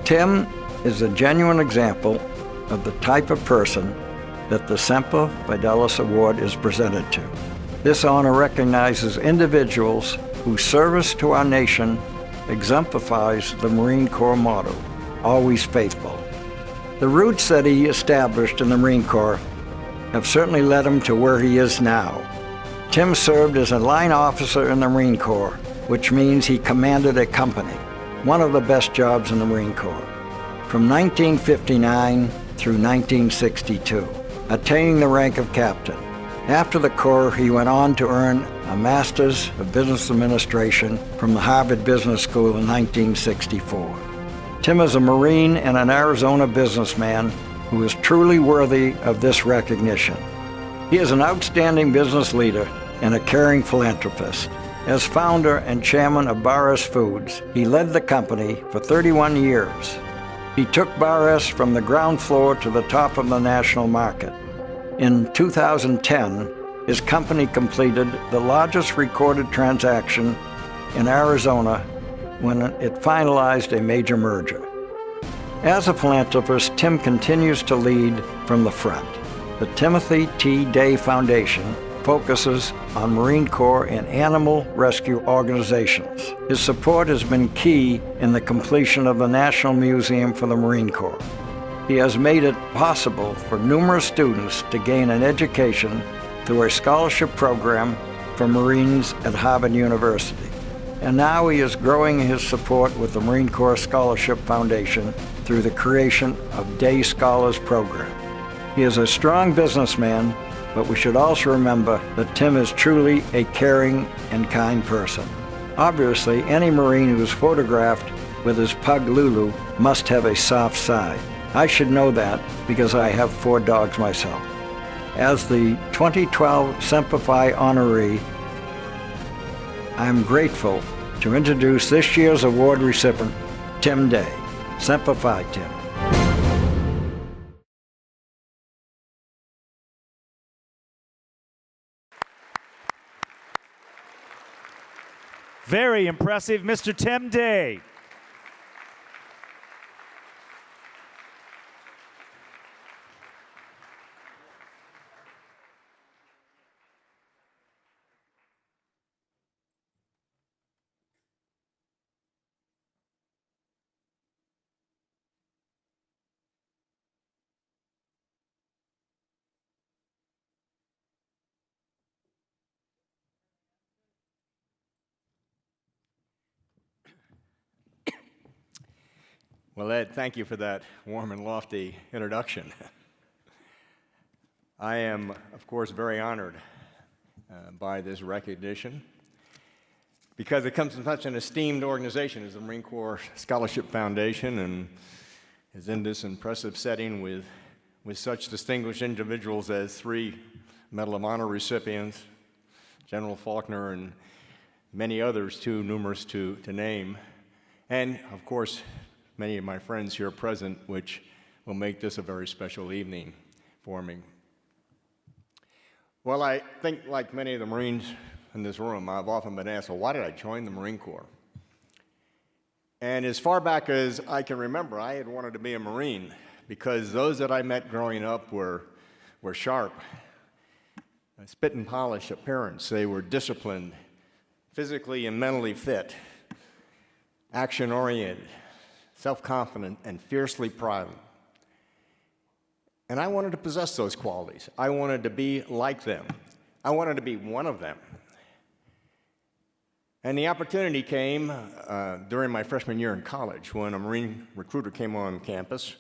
Tim is a genuine example of the type of person that the Semper Fidelis Award is presented to. This honor recognizes individuals whose service to our nation exemplifies the Marine Corps motto, always faithful. The roots that he established in the Marine Corps have certainly led him to where he is now. Tim served as a line officer in the Marine Corps, which means he commanded a company, one of the best jobs in the Marine Corps, from 1959 through 1962, attaining the rank of captain. After the Corps, he went on to earn a Master's of Business Administration from the Harvard Business School in 1964. Tim is a Marine and an Arizona businessman who is truly worthy of this recognition. He is an outstanding business leader and a caring philanthropist. As founder and chairman of Bar-S Foods, he led the company for 31 years. He took Bar-S from the ground floor to the top of the national market. In 2010, his company completed the largest recorded transaction in Arizona when it finalized a major merger. As a philanthropist, Tim continues to lead from the front. The Timothy T. Day Foundation focuses on Marine Corps and animal rescue organizations. His support has been key in the completion of the National Museum for the Marine Corps. He has made it possible for numerous students to gain an education through a scholarship program for Marines at Harvard University. And now he is growing his support with the Marine Corps Scholarship Foundation through the creation of Day Scholars Program. He is a strong businessman, but we should also remember that Tim is truly a caring and kind person. Obviously, any Marine who is photographed with his pug Lulu must have a soft side. I should know that because I have 4 dogs myself. As the 2012 Semper Fi honoree, I am grateful to introduce this year's award recipient, Tim Day. Semper Fi, Tim. Very impressive, Mr. Tim Day. Well, Ed, thank you for that warm and lofty introduction. I am, of course, very honored by this recognition because it comes from such an esteemed organization as the Marine Corps Scholarship Foundation and is in this impressive setting with such distinguished individuals as 3 Medal of Honor recipients, General Faulkner, and many others too numerous to name, and, of course, many of my friends here present, which will make this a very special evening for me. Well, I think like many of the Marines in this room, I've often been asked, well, why did I join the Marine Corps? And as far back as I can remember, I had wanted to be a Marine because those that I met growing up were sharp, spit and polish appearance. They were disciplined, physically and mentally fit, action-oriented, self-confident, and fiercely proud. And I wanted to possess those qualities. I wanted to be like them. I wanted to be one of them. And the opportunity came during my freshman year in college when a Marine recruiter came on campus,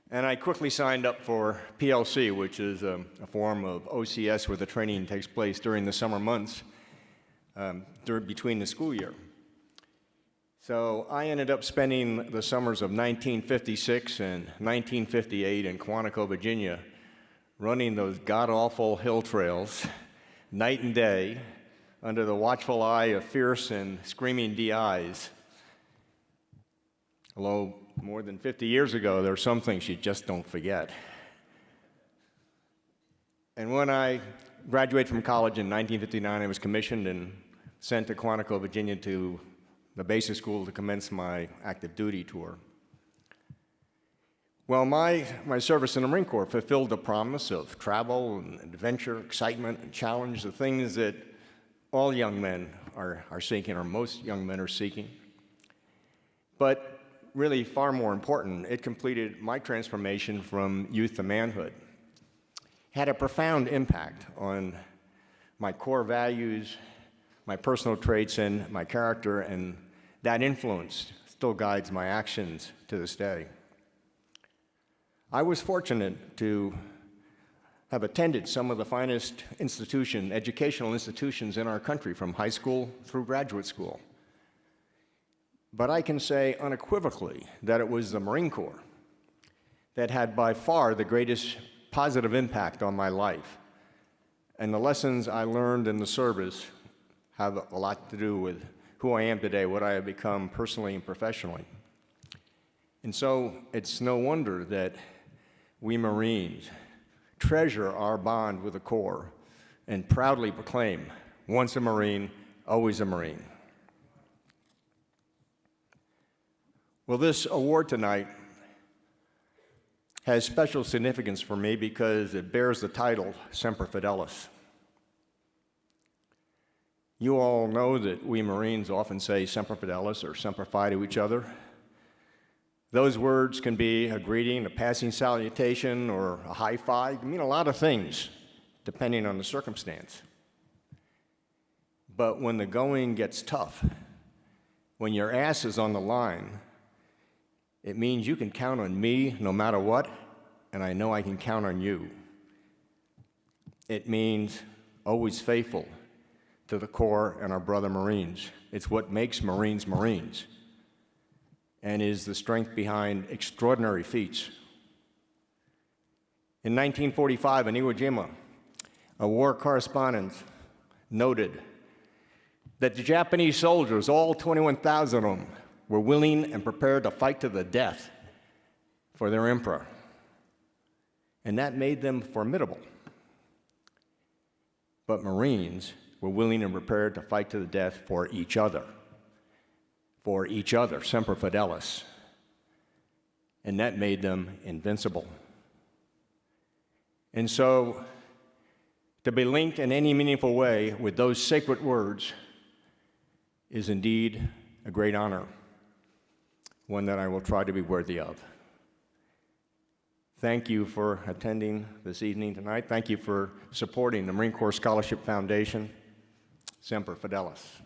and I quickly signed up for PLC, which is a form of OCS where the training takes place during the summer months between the school year. So I ended up spending the summers of 1956 and 1958 in Quantico, Virginia, running those god-awful hill trails night and day under the watchful eye of fierce and screaming DIs. Although more than 50 years ago, there are some things you just don't forget. And when I graduated from college in 1959, I was commissioned and sent to Quantico, Virginia to the basic school to commence my active duty tour. Well, my service in the Marine Corps fulfilled the promise of travel and adventure, excitement and challenge, the things that all young men are seeking, or most young men are seeking. But really far more important, it completed my transformation from youth to manhood. Had a profound impact on my core values, my personal traits, and my character, and that influence still guides my actions to this day. I was fortunate to have attended some of the finest educational institutions in our country, from high school through graduate school. But I can say unequivocally that it was the Marine Corps that had by far the greatest positive impact on my life. And the lessons I learned in the service have a lot to do with who I am today, what I have become personally and professionally. And so it's no wonder that we Marines treasure our bond with the Corps and proudly proclaim, once a Marine, always a Marine. Well, this award tonight has special significance for me because it bears the title Semper Fidelis. You all know that we Marines often say Semper Fidelis or Semper Fi to each other. Those words can be a greeting, a passing salutation, or a high five. They mean a lot of things, depending on the circumstance. But when the going gets tough, when your ass is on the line, it means you can count on me no matter what, and I know I can count on you. It means always faithful to the Corps and our brother Marines. It's what makes Marines Marines, and is the strength behind extraordinary feats. In 1945, in Iwo Jima, a war correspondent noted that the Japanese soldiers, all 21,000 of them, were willing and prepared to fight to the death for their emperor. And that made them formidable. But Marines were willing and prepared to fight to the death for each other, Semper Fidelis. And that made them invincible. And so, to be linked in any meaningful way with those sacred words is indeed a great honor, one that I will try to be worthy of. Thank you for attending this evening tonight. Thank you for supporting the Marine Corps Scholarship Foundation. Semper Fidelis.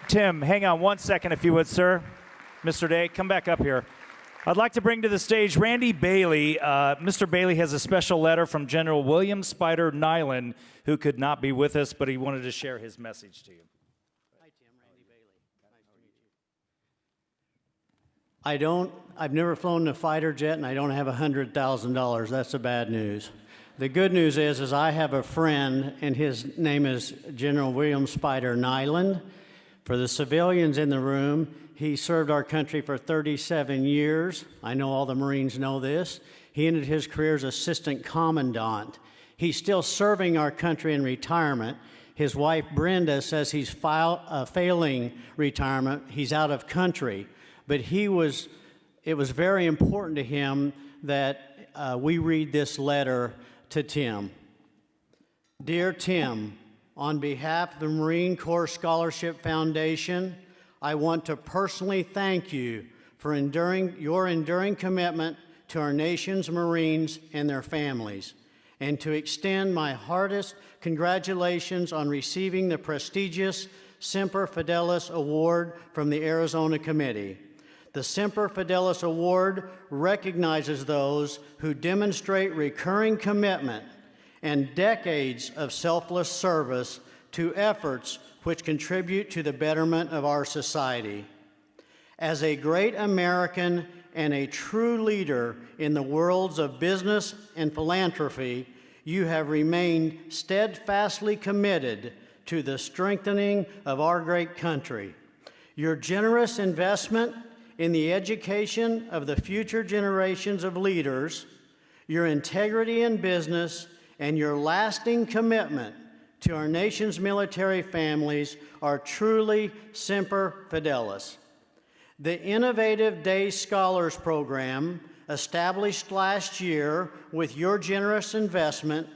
Tim, hang on one second if you would, sir. Mr. Day, come back up here. I'd like to bring to the stage Randy Bailey. Mr. Bailey has a special letter from General William Spider Nyland, who could not be with us, but he wanted to share his message to you. Hi, Tim. Randy Bailey. Nice to meet you. I've never flown a fighter jet, and I don't have $100,000. That's the bad news. The good news is I have a friend, and his name is General William Spider Nyland. For the civilians in the room, he served our country for 37 years. I know all the Marines know this. He ended his career as assistant commandant. He's still serving our country in retirement. His wife, Brenda, says he's failing retirement. He's out of country. But it was very important to him that we read this letter to Tim. Dear Tim, on behalf of the Marine Corps Scholarship Foundation, I want to personally thank you for your enduring commitment to our nation's Marines and their families, and to extend my heartiest congratulations on receiving the prestigious Semper Fidelis Award from the Arizona Committee. The Semper Fidelis Award recognizes those who demonstrate recurring commitment and decades of selfless service to efforts which contribute to the betterment of our society. As a great American and a true leader in the worlds of business and philanthropy, you have remained steadfastly committed to the strengthening of our great country. Your generous investment in the education of the future generations of leaders, your integrity in business, and your lasting commitment to our nation's military families are truly Semper Fidelis. The Innovative Day Scholars Program, established last year with your generous investment,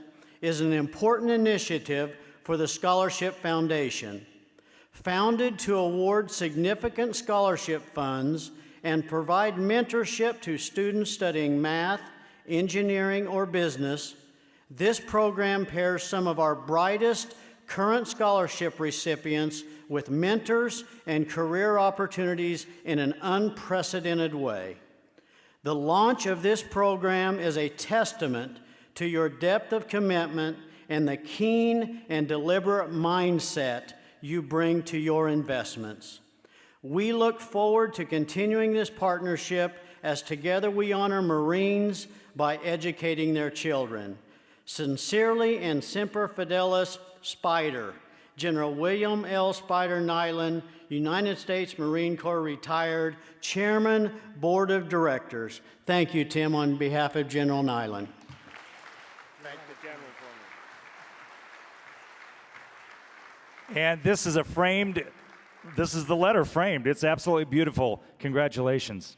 is an important initiative for the Scholarship Foundation. Founded to award significant scholarship funds and provide mentorship to students studying math, engineering, or business, this program pairs some of our brightest current scholarship recipients with mentors and career opportunities in an unprecedented way. The launch of this program is a testament to your depth of commitment and the keen and deliberate mindset you bring to your investments. We look forward to continuing this partnership as together we honor Marines by educating their children. Sincerely and Semper Fidelis, Spider. General William L. Spider Nyland, United States Marine Corps retired, Chairman, Board of Directors. Thank you, Tim, on behalf of General Nyland. Thank the General for me. And this is the letter framed. It's absolutely beautiful. Congratulations.